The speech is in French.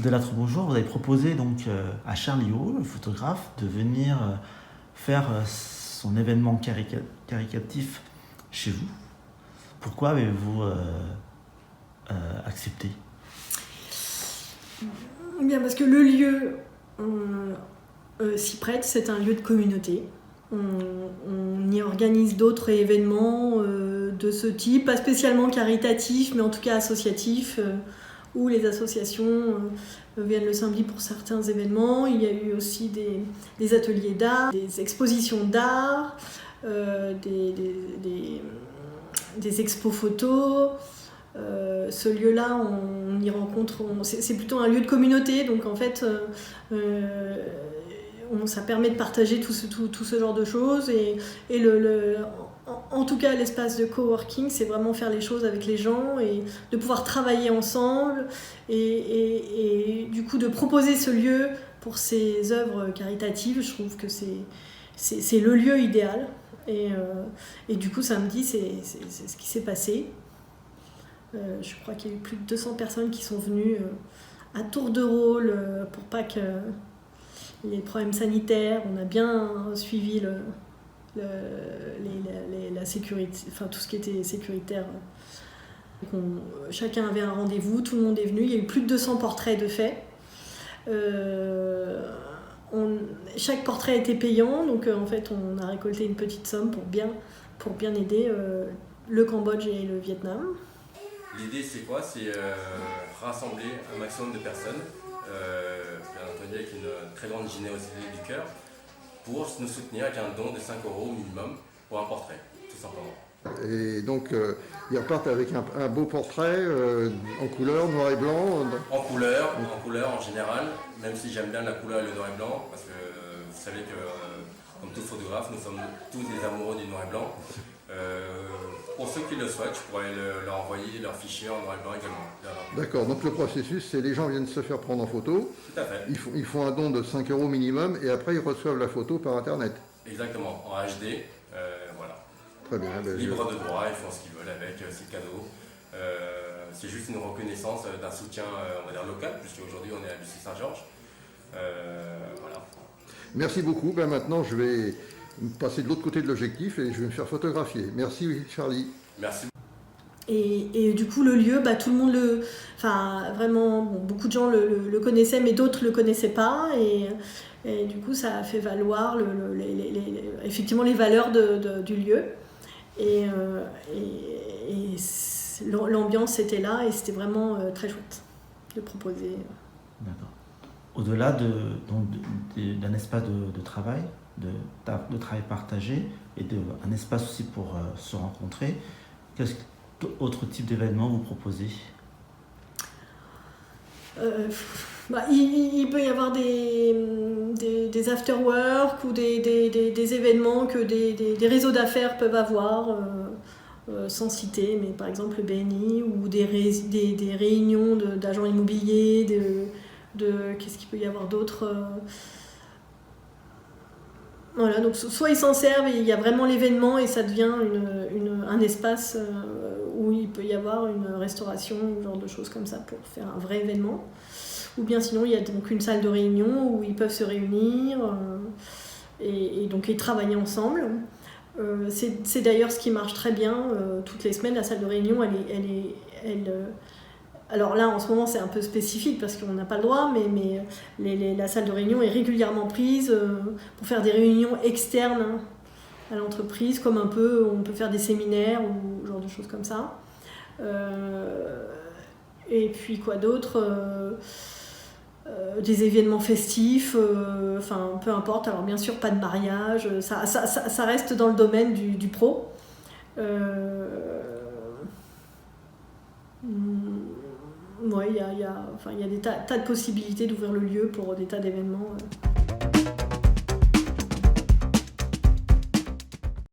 Delattre, bonjour. Vous avez proposé donc à Charlie Haut, le photographe, de venir faire son événement caricatif chez vous. Pourquoi avez-vous accepté? Bien, parce que le lieu s'y prête, c'est un lieu de communauté. On y organise d'autres événements de ce type, pas spécialement caritatifs, mais en tout cas associatifs, où les associations viennent le samedi pour certains événements. Il y a eu aussi des ateliers d'art, des expositions d'art, des expos photos. Ce lieu-là, on y rencontre, c'est plutôt un lieu de communauté, donc en fait, ça permet de partager tout ce genre de choses. En tout cas, l'espace de coworking, c'est vraiment faire les choses avec les gens et de pouvoir travailler ensemble et du coup de proposer ce lieu pour ces œuvres caritatives. Je trouve que c'est le lieu idéal. Et du coup, samedi, c'est ce qui s'est passé. Je crois qu'il y a eu plus de 200 personnes qui sont venues à tour de rôle pour pas qu'il y ait de problèmes sanitaires. On a bien suivi la sécurité, enfin tout ce qui était sécuritaire. Chacun avait un rendez-vous, tout le monde est venu. Il y a eu plus de 200 portraits de fait. Chaque portrait a été payant, donc en fait on a récolté une petite somme pour bien aider le Cambodge et le Vietnam. L'idée c'est quoi? C'est rassembler un maximum de personnes, bien entendu avec une très grande générosité du cœur, pour nous soutenir avec un don de 5 € minimum pour un portrait, tout simplement. Et donc ils repartent avec un beau portrait en couleur, noir et blanc. En couleur en général, même si j'aime bien la couleur et le noir et blanc, parce que vous savez que comme tout photographe, nous sommes tous des amoureux du noir et blanc. Pour ceux qui le souhaitent, je pourrais leur envoyer leur fichier en noir et blanc également. D'accord, donc le processus, c'est les gens viennent se faire prendre en photo. Tout à fait. Ils font un don de 5 € minimum et après ils reçoivent la photo par internet. Exactement, en HD, voilà. Très bien. Libre de droit, ils font ce qu'ils veulent avec, c'est cadeau. C'est juste une reconnaissance d'un soutien, on va dire, local, puisqu'aujourd'hui on est à Bussy-Saint-Georges. Voilà. Merci beaucoup. Maintenant, je vais passer de l'autre côté de l'objectif et je vais me faire photographier. Merci Charlie. Merci. Et du coup, le lieu, tout le monde vraiment, beaucoup de gens le connaissaient, mais d'autres le connaissaient pas. Et du coup, ça a fait valoir effectivement les valeurs du lieu. Et l'ambiance était là et c'était vraiment très chouette de proposer. D'accord. Au-delà d'un espace de travail, de travail partagé et un espace aussi pour se rencontrer, quel autre type d'événement vous proposez? Il peut y avoir des after-work ou des événements que des réseaux d'affaires peuvent avoir, sans citer, mais par exemple le BNI ou des réunions d'agents immobiliers, qu'est-ce qu'il peut y avoir d'autre? Voilà, donc soit ils s'en servent et il y a vraiment l'événement et ça devient un espace où il peut y avoir une restauration ou genre de choses comme ça pour faire un vrai événement. Ou bien sinon il y a donc une salle de réunion où ils peuvent se réunir et travailler ensemble. C'est d'ailleurs ce qui marche très bien toutes les semaines. La salle de réunion, alors là, en ce moment, c'est un peu spécifique parce qu'on n'a pas le droit, mais la salle de réunion est régulièrement prise pour faire des réunions externes à l'entreprise, comme on peut faire des séminaires ou genre de choses comme ça. Et puis quoi d'autre, des événements festifs, peu importe. Alors bien sûr, pas de mariage, ça reste dans le domaine du pro. Il y a des tas de possibilités d'ouvrir le lieu pour des tas d'événements.